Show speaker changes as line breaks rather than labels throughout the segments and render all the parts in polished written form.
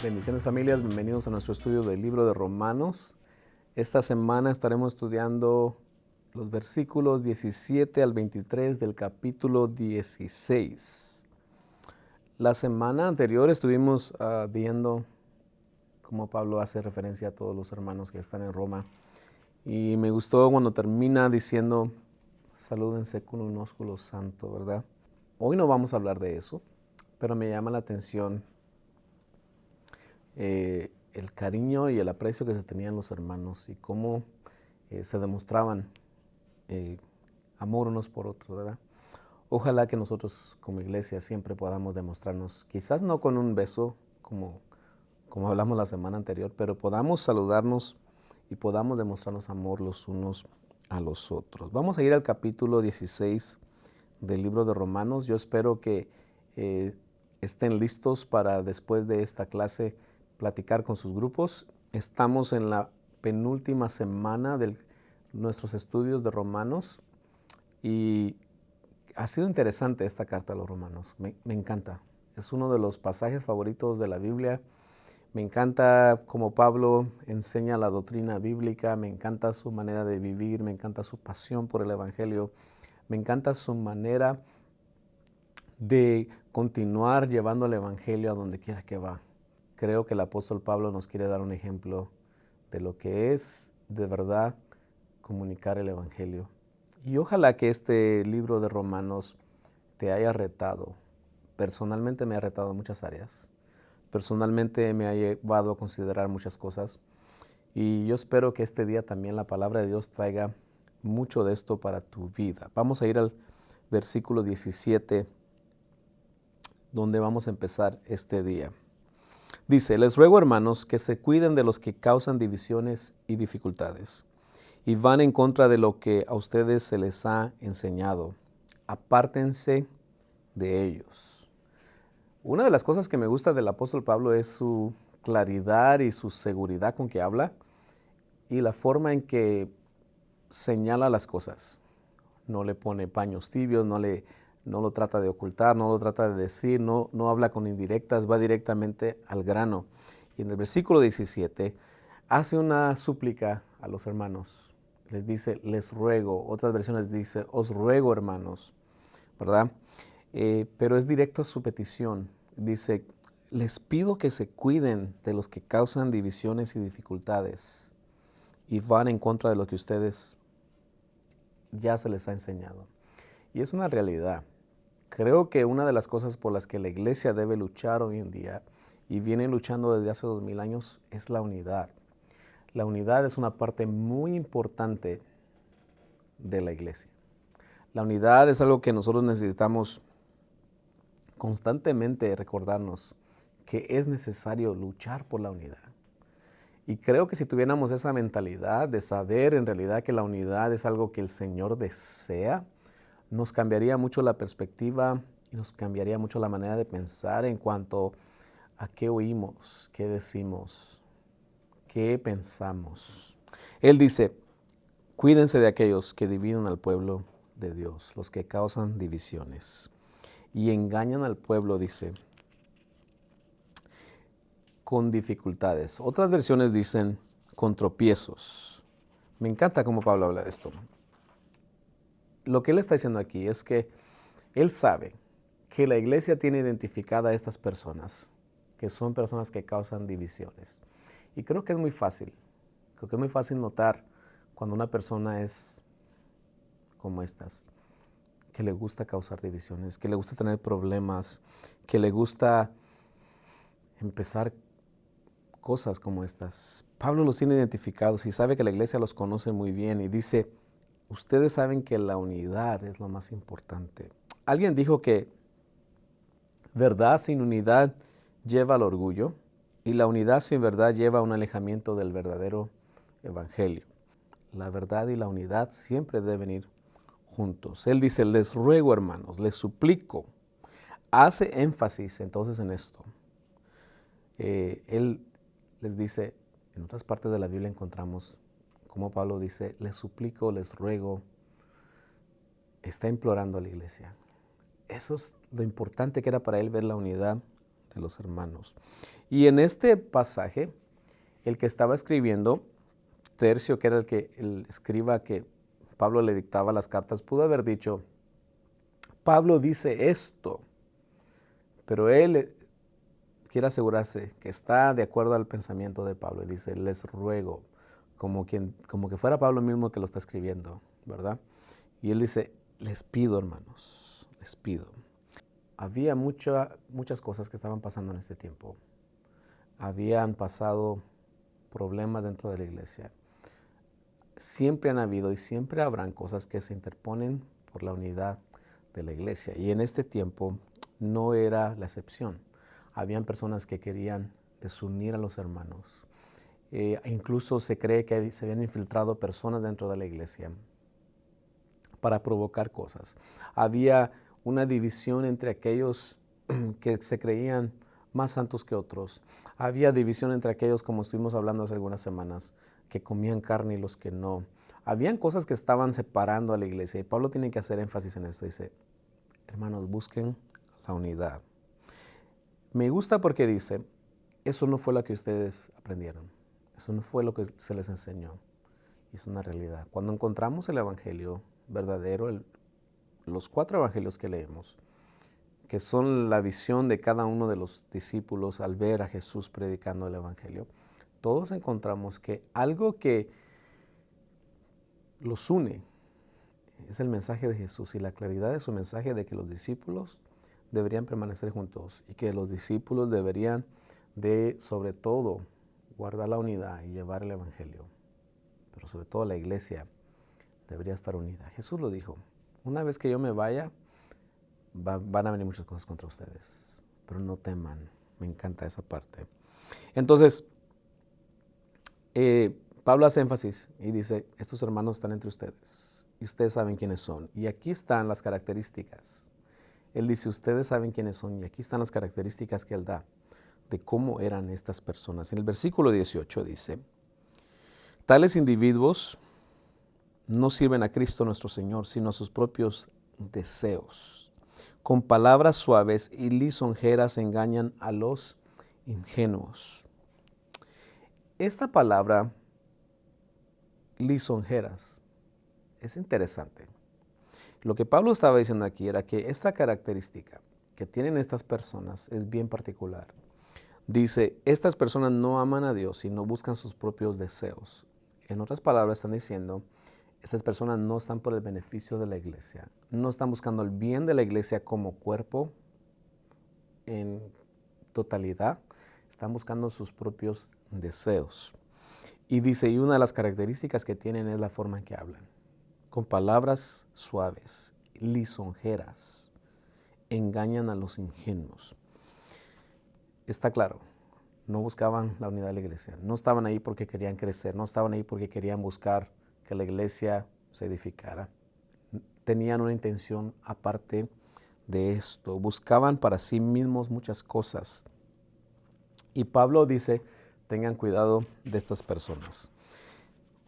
Bendiciones familias, bienvenidos a nuestro estudio del libro de Romanos. Esta semana estaremos estudiando los versículos 17 al 23 del capítulo 16. La semana anterior estuvimos viendo cómo Pablo hace referencia a todos los hermanos que están en Roma. Y me gustó cuando termina diciendo, salúdense con un ósculo santo, ¿verdad? Hoy no vamos a hablar de eso, pero me llama la atención el cariño y el aprecio que se tenían los hermanos y cómo se demostraban amor unos por otros, ¿verdad? Ojalá que nosotros como iglesia siempre podamos demostrarnos, quizás no con un beso como hablamos la semana anterior, pero podamos saludarnos y podamos demostrarnos amor los unos a los otros. Vamos a ir al capítulo 16 del libro de Romanos. Yo espero que estén listos para después de esta clase platicar con sus grupos. Estamos en la penúltima semana de nuestros estudios de Romanos y ha sido interesante esta carta a los Romanos. Me encanta. Es uno de los pasajes favoritos de la Biblia. Me encanta cómo Pablo enseña la doctrina bíblica, me encanta su manera de vivir, me encanta su pasión por el Evangelio, me encanta su manera de continuar llevando el Evangelio a donde quiera que va. Creo que el apóstol Pablo nos quiere dar un ejemplo de lo que es de verdad comunicar el Evangelio. Y ojalá que este libro de Romanos te haya retado. Personalmente me ha retado en muchas áreas. Personalmente me ha llevado a considerar muchas cosas. Y yo espero que este día también la palabra de Dios traiga mucho de esto para tu vida. Vamos a ir al versículo 17, donde vamos a empezar este día. Dice, les ruego hermanos que se cuiden de los que causan divisiones y dificultades y van en contra de lo que a ustedes se les ha enseñado. Apártense de ellos. Una de las cosas que me gusta del apóstol Pablo es su claridad y su seguridad con que habla y la forma en que señala las cosas. No le pone paños tibios, no lo trata de ocultar, no lo trata de decir, no habla con indirectas, va directamente al grano. Y en el versículo 17 hace una súplica a los hermanos. Les dice, les ruego. Otras versiones dice, os ruego hermanos, ¿verdad? Pero es directo a su petición. Dice, les pido que se cuiden de los que causan divisiones y dificultades y van en contra de lo que ustedes ya se les ha enseñado. Y es una realidad. Creo que una de las cosas por las que la iglesia debe luchar hoy en día, y viene luchando desde hace 2000 años, es la unidad. La unidad es una parte muy importante de la iglesia. La unidad es algo que nosotros necesitamos constantemente recordarnos que es necesario luchar por la unidad. Y creo que si tuviéramos esa mentalidad de saber en realidad que la unidad es algo que el Señor desea, nos cambiaría mucho la perspectiva y nos cambiaría mucho la manera de pensar en cuanto a qué oímos, qué decimos, qué pensamos. Él dice, cuídense de aquellos que dividen al pueblo de Dios, los que causan divisiones y engañan al pueblo, dice, con dificultades. Otras versiones dicen con tropiezos. Me encanta cómo Pablo habla de esto. Lo que él está diciendo aquí es que él sabe que la iglesia tiene identificada a estas personas, que son personas que causan divisiones. Y creo que es muy fácil. Creo que es muy fácil notar cuando una persona es como estas, que le gusta causar divisiones, que le gusta tener problemas, que le gusta empezar cosas como estas. Pablo los tiene identificados y sabe que la iglesia los conoce muy bien y dice, ustedes saben que la unidad es lo más importante. Alguien dijo que verdad sin unidad lleva al orgullo y la unidad sin verdad lleva a un alejamiento del verdadero evangelio. La verdad y la unidad siempre deben ir juntos. Él dice, les ruego hermanos, les suplico. Hace énfasis entonces en esto. Él les dice, en otras partes de la Biblia encontramos como Pablo dice, les suplico, les ruego, está implorando a la iglesia. Eso es lo importante que era para él, ver la unidad de los hermanos. Y en este pasaje, el que estaba escribiendo, Tercio, que era el escriba que Pablo le dictaba las cartas, pudo haber dicho, Pablo dice esto, pero él quiere asegurarse que está de acuerdo al pensamiento de Pablo y dice, les ruego, como que fuera Pablo mismo que lo está escribiendo, ¿verdad? Y él dice, les pido, hermanos, les pido. Había muchas cosas que estaban pasando en este tiempo. Habían pasado problemas dentro de la iglesia. Siempre han habido y siempre habrán cosas que se interponen por la unidad de la iglesia. Y en este tiempo no era la excepción. Habían personas que querían desunir a los hermanos. Incluso se cree que se habían infiltrado personas dentro de la iglesia para provocar cosas. Había una división entre aquellos que se creían más santos que otros. Había división entre aquellos, como estuvimos hablando hace algunas semanas, que comían carne y los que no. Habían cosas que estaban separando a la iglesia y Pablo tiene que hacer énfasis en esto. Dice, hermanos, busquen la unidad. Me gusta porque dice, eso no fue lo que ustedes aprendieron. Eso no fue lo que se les enseñó. Y es una realidad. Cuando encontramos el evangelio verdadero, los 4 evangelios que leemos, que son la visión de cada uno de los discípulos al ver a Jesús predicando el evangelio, todos encontramos que algo que los une es el mensaje de Jesús y la claridad de su mensaje de que los discípulos deberían permanecer juntos y que los discípulos deberían de, sobre todo, guardar la unidad y llevar el evangelio. Pero sobre todo la iglesia debería estar unida. Jesús lo dijo, una vez que yo me vaya, van a venir muchas cosas contra ustedes, pero no teman. Me encanta esa parte. Entonces, Pablo hace énfasis y dice, estos hermanos están entre ustedes y ustedes saben quiénes son. Y aquí están las características. Él dice, ustedes saben quiénes son y aquí están las características que él da de cómo eran estas personas. En el versículo 18 dice, tales individuos no sirven a Cristo nuestro Señor, sino a sus propios deseos. Con palabras suaves y lisonjeras engañan a los ingenuos. Esta palabra, lisonjeras, es interesante. Lo que Pablo estaba diciendo aquí era que esta característica que tienen estas personas es bien particular. Dice, estas personas no aman a Dios, sino buscan sus propios deseos. En otras palabras, están diciendo, estas personas no están por el beneficio de la iglesia, no están buscando el bien de la iglesia como cuerpo en totalidad, están buscando sus propios deseos. Y dice, y una de las características que tienen es la forma en que hablan, con palabras suaves, lisonjeras, engañan a los ingenuos. Está claro, no buscaban la unidad de la iglesia, no estaban ahí porque querían crecer, no estaban ahí porque querían buscar que la iglesia se edificara. Tenían una intención aparte de esto, buscaban para sí mismos muchas cosas. Y Pablo dice, tengan cuidado de estas personas.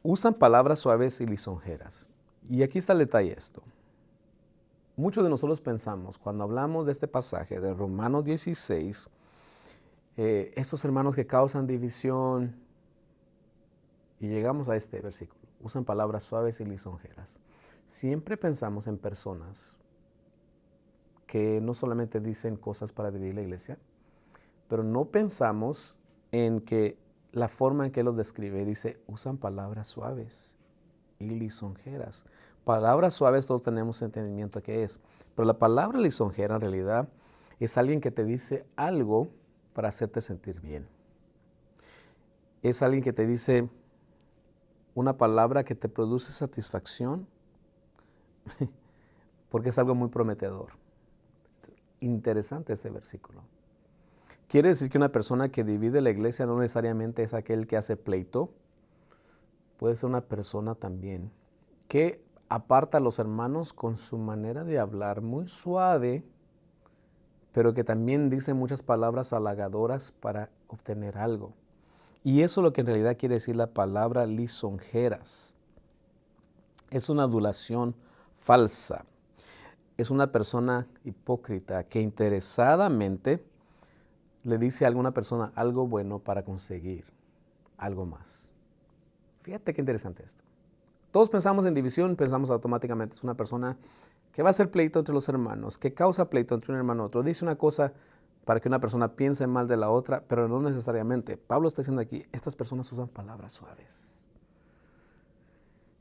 Usan palabras suaves y lisonjeras. Y aquí está el detalle esto. Muchos de nosotros pensamos, cuando hablamos de este pasaje de Romanos 16, estos hermanos que causan división, y llegamos a este versículo, usan palabras suaves y lisonjeras. Siempre pensamos en personas que no solamente dicen cosas para dividir la iglesia, pero no pensamos en que la forma en que los describe, dice, usan palabras suaves y lisonjeras. Palabras suaves todos tenemos entendimiento de qué es, pero la palabra lisonjera en realidad es alguien que te dice algo para hacerte sentir bien. Es alguien que te dice una palabra que te produce satisfacción porque es algo muy prometedor. Interesante este versículo. Quiere decir que una persona que divide la iglesia no necesariamente es aquel que hace pleito. Puede ser una persona también que aparta a los hermanos con su manera de hablar muy suave, pero que también dice muchas palabras halagadoras para obtener algo. Y eso es lo que en realidad quiere decir la palabra lisonjeras. Es una adulación falsa. es una persona hipócrita que interesadamente le dice a alguna persona algo bueno para conseguir algo más. Fíjate qué interesante esto. Todos pensamos en división, pensamos automáticamente, es una persona que va a hacer pleito entre los hermanos, que causa pleito entre un hermano y otro. Dice una cosa para que una persona piense mal de la otra, pero no necesariamente. Pablo está diciendo aquí, estas personas usan palabras suaves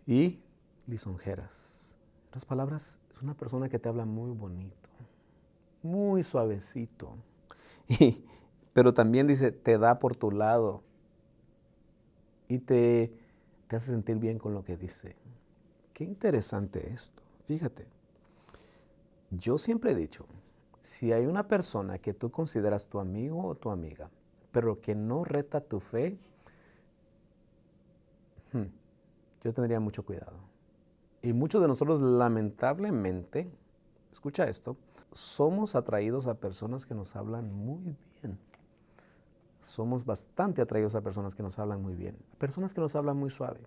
y lisonjeras. Las palabras es una persona que te habla muy bonito, muy suavecito, pero también dice, te da por tu lado y te hace sentir bien con lo que dice. Qué interesante esto. Fíjate, yo siempre he dicho, si hay una persona que tú consideras tu amigo o tu amiga, pero que no reta tu fe, yo tendría mucho cuidado. Y muchos de nosotros, lamentablemente, escucha esto, somos atraídos a personas que nos hablan muy bien. Somos bastante atraídos a personas que nos hablan muy bien, personas que nos hablan muy suave.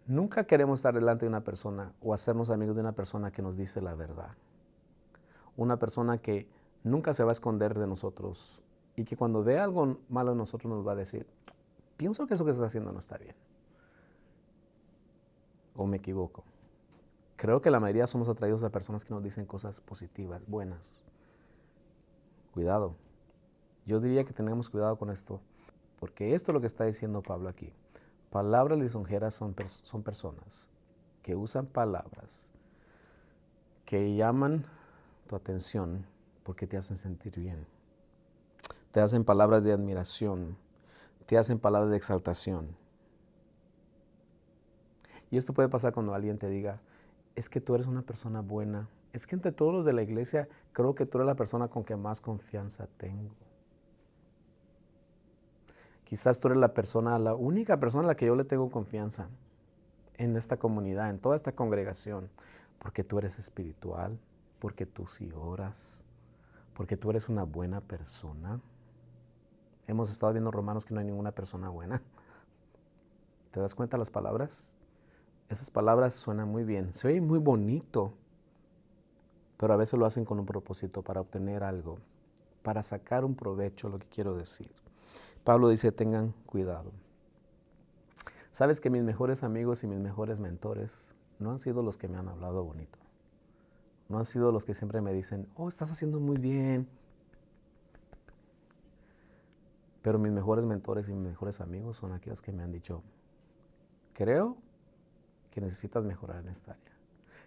Nunca queremos estar delante de una persona o hacernos amigos de una persona que nos dice la verdad. Una persona que nunca se va a esconder de nosotros y que cuando ve algo malo en nosotros nos va a decir, pienso que eso que estás haciendo no está bien. ¿O me equivoco? Creo que la mayoría somos atraídos a personas que nos dicen cosas positivas, buenas. Cuidado. Yo diría que tengamos cuidado con esto, porque esto es lo que está diciendo Pablo aquí. Palabras lisonjeras son personas que usan palabras que llaman tu atención porque te hacen sentir bien. Te hacen palabras de admiración, te hacen palabras de exaltación. Y esto puede pasar cuando alguien te diga, es que tú eres una persona buena, es que entre todos los de la iglesia creo que tú eres la persona con que más confianza tengo. Quizás tú eres la única persona a la que yo le tengo confianza en esta comunidad, en toda esta congregación, porque tú eres espiritual, porque tú sí oras, porque tú eres una buena persona. Hemos estado viendo Romanos que no hay ninguna persona buena. ¿Te das cuenta de las palabras? Esas palabras suenan muy bien, se oye muy bonito, pero a veces lo hacen con un propósito para obtener algo, para sacar un provecho, lo que quiero decir. Pablo dice, tengan cuidado. Sabes que mis mejores amigos y mis mejores mentores no han sido los que me han hablado bonito. No han sido los que siempre me dicen, oh, estás haciendo muy bien. Pero mis mejores mentores y mis mejores amigos son aquellos que me han dicho, creo que necesitas mejorar en esta área.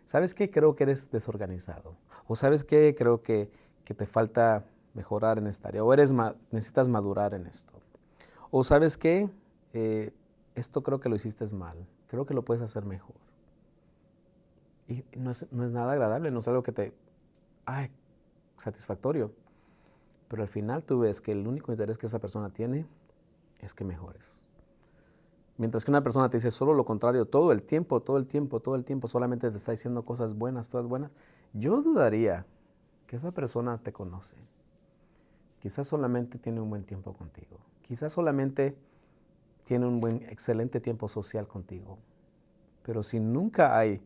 ¿Sabes qué? Creo que eres desorganizado. O ¿sabes qué? Creo que te falta mejorar en esta área. O necesitas madurar en esto. O ¿sabes qué? Esto creo que lo hiciste mal. Creo que lo puedes hacer mejor. Y no es nada agradable, no es algo que satisfactorio. Pero al final tú ves que el único interés que esa persona tiene es que mejores. Mientras que una persona te dice solo lo contrario, todo el tiempo, solamente te está diciendo cosas buenas, todas buenas, yo dudaría que esa persona te conoce. Quizás solamente tiene un buen tiempo contigo. Quizás solamente tiene un excelente tiempo social contigo. Pero si nunca hay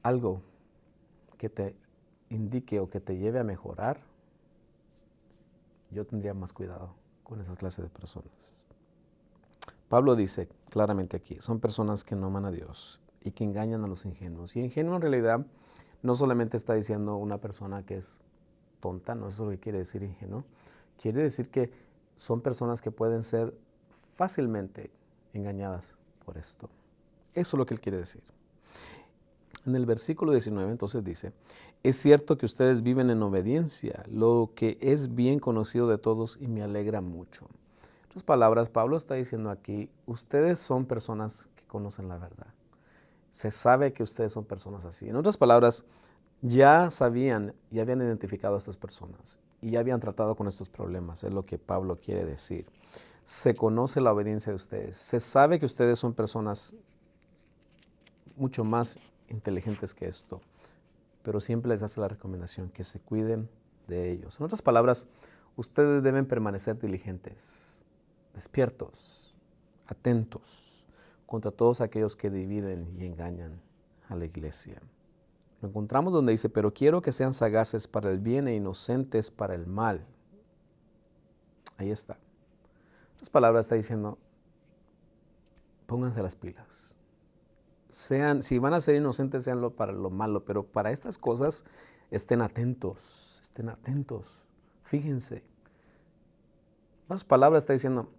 algo que te indique o que te lleve a mejorar, yo tendría más cuidado con esa clase de personas. Pablo dice claramente aquí, son personas que no aman a Dios y que engañan a los ingenuos. Y ingenuo en realidad no solamente está diciendo una persona que es tonta, no es lo que quiere decir ingenuo. Quiere decir que son personas que pueden ser fácilmente engañadas por esto. Eso es lo que él quiere decir. En el versículo 19 entonces dice, es cierto que ustedes viven en obediencia, lo que es bien conocido de todos y me alegra mucho. En otras palabras, Pablo está diciendo aquí, ustedes son personas que conocen la verdad. Se sabe que ustedes son personas así. En otras palabras, ya sabían, ya habían identificado a estas personas y ya habían tratado con estos problemas, es lo que Pablo quiere decir. Se conoce la obediencia de ustedes, se sabe que ustedes son personas mucho más inteligentes que esto, pero siempre les hace la recomendación que se cuiden de ellos. En otras palabras, ustedes deben permanecer diligentes, despiertos, atentos contra todos aquellos que dividen y engañan a la iglesia. Lo encontramos donde dice, pero quiero que sean sagaces para el bien e inocentes para el mal. Ahí está. En otras palabras está diciendo, pónganse las pilas. Si van a ser inocentes, seanlo para lo malo, pero para estas cosas estén atentos, fíjense. En otras palabras está diciendo,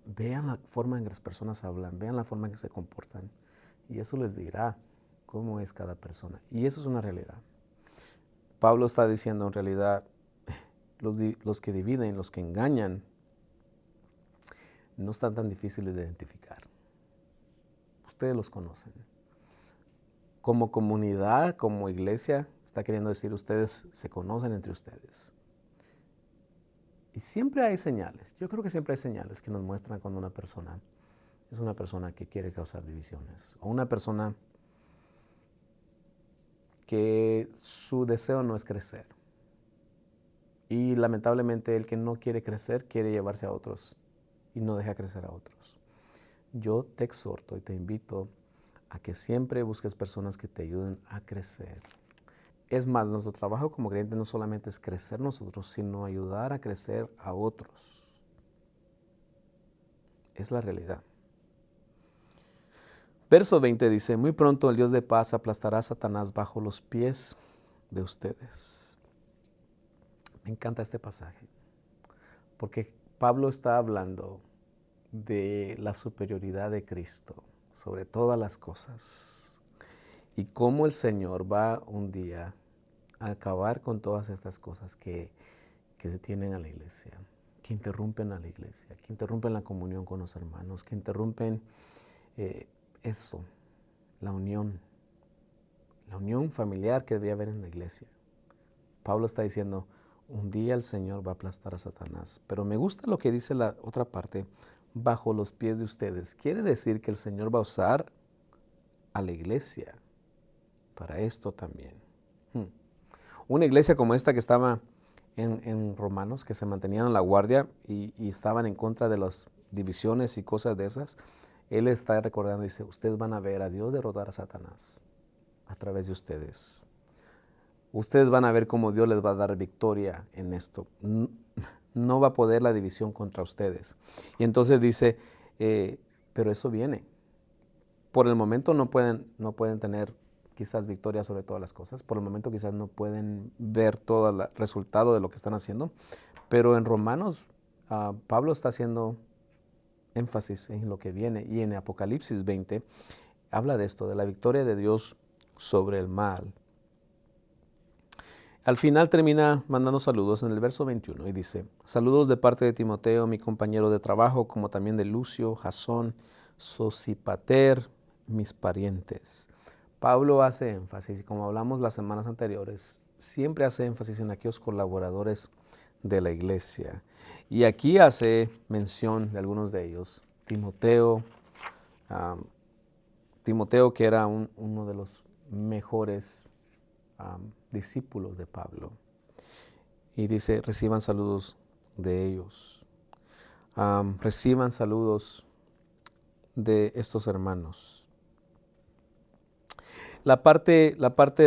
vean la forma en que las personas hablan, vean la forma en que se comportan, y eso les dirá cómo es cada persona. Y eso es una realidad. Pablo está diciendo en realidad, los que dividen, los que engañan, no están tan difíciles de identificar. Ustedes los conocen. Como comunidad, como iglesia, está queriendo decir, ustedes se conocen entre ustedes. Y siempre hay señales. Yo creo que siempre hay señales que nos muestran cuando una persona es una persona que quiere causar divisiones, o una persona que su deseo no es crecer. Y lamentablemente el que no quiere crecer quiere llevarse a otros y no deja crecer a otros. Yo te exhorto y te invito a que siempre busques personas que te ayuden a crecer. Es más, nuestro trabajo como creyentes no solamente es crecer nosotros, sino ayudar a crecer a otros. Es la realidad. Verso 20 dice, muy pronto el Dios de paz aplastará a Satanás bajo los pies de ustedes. Me encanta este pasaje, porque Pablo está hablando de la superioridad de Cristo sobre todas las cosas y cómo el Señor va un día a acabar con todas estas cosas que detienen a la iglesia, que interrumpen a la iglesia, que interrumpen la comunión con los hermanos, que interrumpen eso, la unión familiar que debería haber en la iglesia. Pablo está diciendo, un día el Señor va a aplastar a Satanás. Pero me gusta lo que dice la otra parte, bajo los pies de ustedes. Quiere decir que el Señor va a usar a la iglesia para esto también. Una iglesia como esta que estaba en Romanos, que se mantenían en la guardia y estaban en contra de las divisiones y cosas de esas, él está recordando y dice, ustedes van a ver a Dios derrotar a Satanás a través de ustedes. Ustedes van a ver cómo Dios les va a dar victoria en esto. No va a poder la división contra ustedes. Y entonces dice, pero eso viene. Por el momento no pueden tener quizás victoria sobre todas las cosas. Por el momento quizás no pueden ver todo el resultado de lo que están haciendo. Pero en Romanos, Pablo está haciendo énfasis en lo que viene. Y en Apocalipsis 20 habla de esto, de la victoria de Dios sobre el mal. Al final termina mandando saludos en el verso 21 y dice, saludos de parte de Timoteo, mi compañero de trabajo, como también de Lucio, Jasón, Sosipater, mis parientes. Pablo hace énfasis, y como hablamos las semanas anteriores, siempre hace énfasis en aquellos colaboradores de la iglesia. Y aquí hace mención de algunos de ellos. Timoteo, que era uno de los mejores discípulos de Pablo. Y dice, reciban saludos de ellos. Reciban saludos de estos hermanos. La parte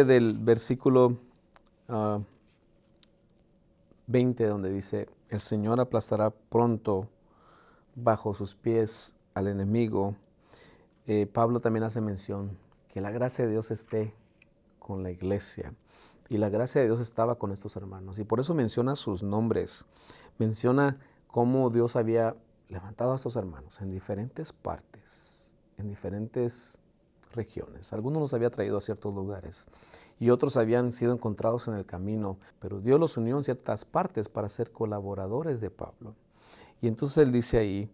del versículo 20 donde dice, el Señor aplastará pronto bajo sus pies al enemigo. Pablo también hace mención que la gracia de Dios esté con la iglesia. Y la gracia de Dios estaba con estos hermanos. Y por eso menciona sus nombres. Menciona cómo Dios había levantado a estos hermanos en diferentes partes, en diferentes regiones. Algunos los había traído a ciertos lugares y otros habían sido encontrados en el camino, pero Dios los unió en ciertas partes para ser colaboradores de Pablo. Y entonces él dice ahí,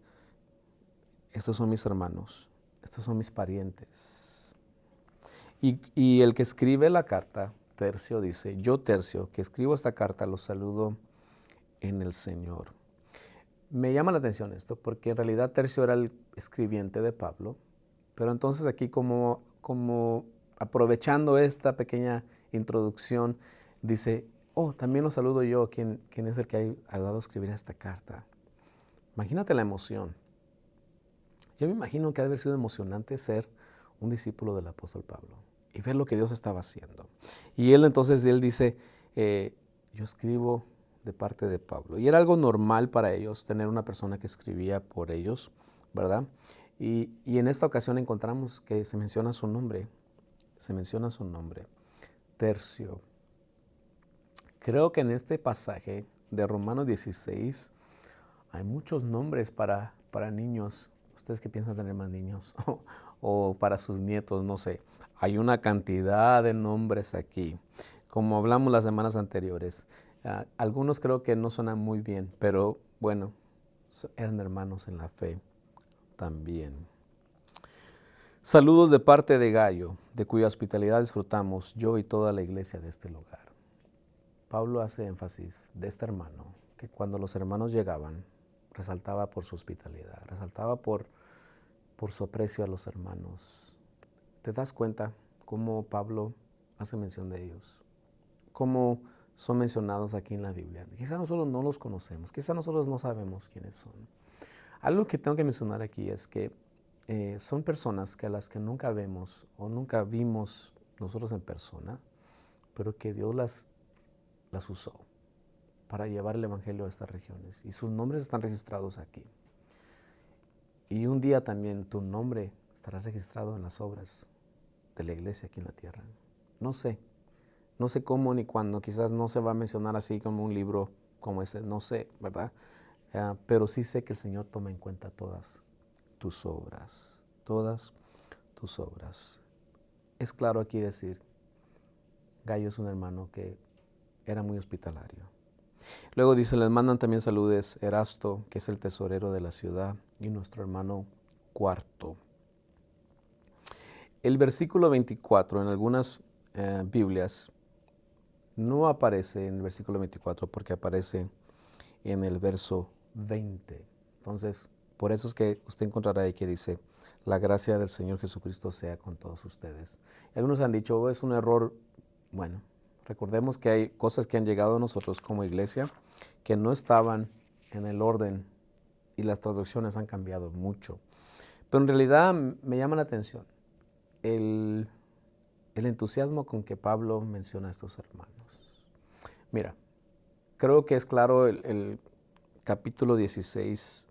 estos son mis hermanos, estos son mis parientes. Y el que escribe la carta, Tercio, dice, yo Tercio, que escribo esta carta, los saludo en el Señor. Me llama la atención esto, porque en realidad Tercio era el escribiente de Pablo, pero entonces aquí como aprovechando esta pequeña introducción, dice, también los saludo yo, quien es el que ha ayudado a escribir esta carta. Imagínate la emoción. Yo me imagino que ha de haber sido emocionante ser un discípulo del apóstol Pablo. y ver lo que Dios estaba haciendo. Y él dice, yo escribo de parte de Pablo. Y era algo normal para ellos tener una persona que escribía por ellos, ¿verdad? Y en esta ocasión encontramos que se menciona su nombre. Se menciona su nombre, Tercio. Creo que en este pasaje de Romanos 16 hay muchos nombres para niños. ¿Ustedes qué piensan tener más niños? O para sus nietos, no sé. Hay una cantidad de nombres aquí. Como hablamos las semanas anteriores, algunos creo que no suenan muy bien, pero bueno, eran hermanos en la fe también. Saludos de parte de Gayo, de cuya hospitalidad disfrutamos yo y toda la iglesia de este lugar. Pablo hace énfasis de este hermano, que cuando los hermanos llegaban, resaltaba por su hospitalidad, resaltaba por su aprecio a los hermanos. ¿Te das cuenta cómo Pablo hace mención de ellos? Cómo son mencionados aquí en la Biblia. Quizá nosotros no los conocemos, quizá nosotros no sabemos quiénes son. Algo que tengo que mencionar aquí es que son personas que a las que nunca vemos o nunca vimos nosotros en persona, pero que Dios las usó para llevar el Evangelio a estas regiones. Y sus nombres están registrados aquí. Y un día también tu nombre estará registrado en las obras de la iglesia aquí en la tierra. No sé cómo ni cuándo, quizás no se va a mencionar así como un libro como este, no sé, ¿verdad? Pero sí sé que el Señor toma en cuenta todas tus obras, todas tus obras. Es claro aquí decir, Gallo es un hermano que era muy hospitalario. Luego dice, les mandan también saludes Erasto, que es el tesorero de la ciudad, y nuestro hermano Cuarto. El versículo 24 en algunas Biblias no aparece en el versículo 24 porque aparece en el verso 20. Entonces, por eso es que usted encontrará ahí que dice, la gracia del Señor Jesucristo sea con todos ustedes. Algunos han dicho, es un error. Bueno, recordemos que hay cosas que han llegado a nosotros como iglesia que no estaban en el orden y las traducciones han cambiado mucho. Pero en realidad me llama la atención el entusiasmo con que Pablo menciona a estos hermanos. Mira, creo que es claro el capítulo 16.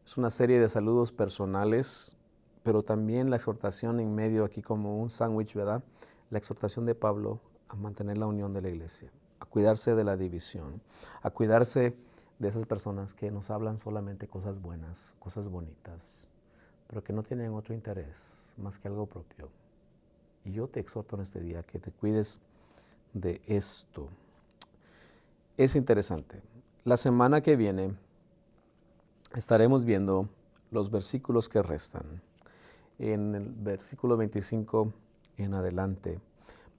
Es una serie de saludos personales, pero también la exhortación en medio aquí como un sándwich, ¿verdad? La exhortación de Pablo a mantener la unión de la iglesia, a cuidarse de la división, a cuidarse de esas personas que nos hablan solamente cosas buenas, cosas bonitas, pero que no tienen otro interés más que algo propio. Y yo te exhorto en este día que te cuides de esto. Es interesante. La semana que viene estaremos viendo los versículos que restan. En el versículo 25 en adelante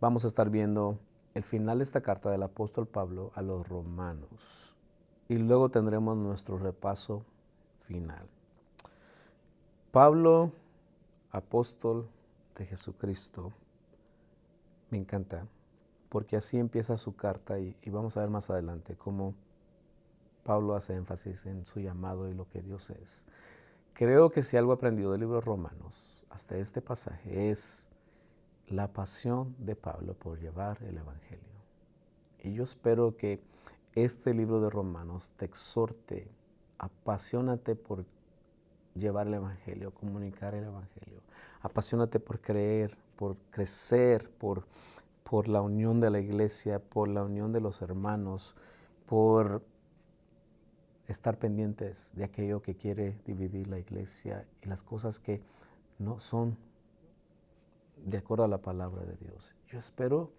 vamos a estar viendo el final de esta carta del apóstol Pablo a los romanos. Y luego tendremos nuestro repaso final. Pablo, apóstol de Jesucristo, me encanta, porque así empieza su carta y vamos a ver más adelante cómo Pablo hace énfasis en su llamado y lo que Dios es. Creo que si algo aprendido del libro de Romanos hasta este pasaje es la pasión de Pablo por llevar el Evangelio. Y yo espero que este libro de Romanos te exhorte, apasionate por llevar el Evangelio, comunicar el Evangelio. Apasionate por creer, por crecer, por la unión de la iglesia, por la unión de los hermanos, por estar pendientes de aquello que quiere dividir la iglesia y las cosas que no son de acuerdo a la palabra de Dios. Yo espero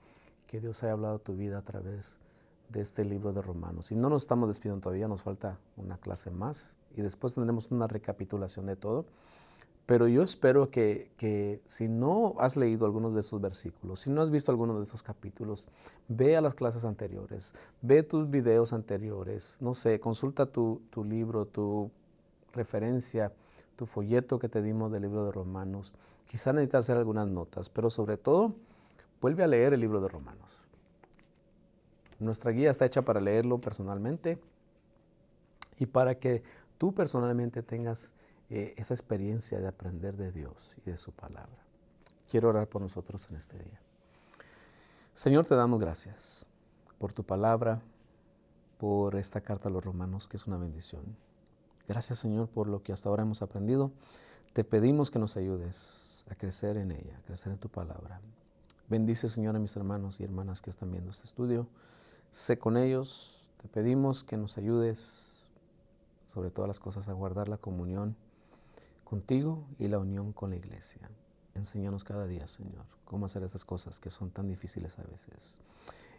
que Dios haya hablado a tu vida a través de este libro de Romanos. Y no nos estamos despidiendo todavía, nos falta una clase más y después tendremos una recapitulación de todo. Pero yo espero que si no has leído algunos de estos versículos, si no has visto algunos de estos capítulos, ve a las clases anteriores, ve tus videos anteriores, no sé, consulta tu libro, tu referencia, tu folleto que te dimos del libro de Romanos. Quizá necesitas hacer algunas notas, pero sobre todo, vuelve a leer el libro de Romanos. Nuestra guía está hecha para leerlo personalmente y para que tú personalmente tengas esa experiencia de aprender de Dios y de su palabra. quiero orar por nosotros en este día. Señor, te damos gracias por tu palabra, por esta carta a los romanos, que es una bendición. Gracias, Señor, por lo que hasta ahora hemos aprendido. Te pedimos que nos ayudes a crecer en ella, a crecer en tu palabra. Bendice, Señor, a mis hermanos y hermanas que están viendo este estudio. Sé con ellos. Te pedimos que nos ayudes, sobre todas las cosas, a guardar la comunión contigo y la unión con la iglesia. Enséñanos cada día, Señor, cómo hacer estas cosas que son tan difíciles a veces.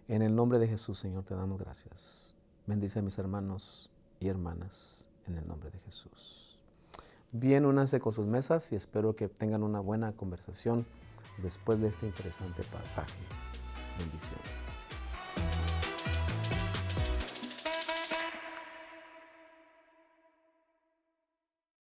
En el nombre de Jesús, Señor, te damos gracias. Bendice a mis hermanos y hermanas en el nombre de Jesús. Bien, únanse con sus mesas y espero que tengan una buena conversación después de este interesante pasaje. Bendiciones.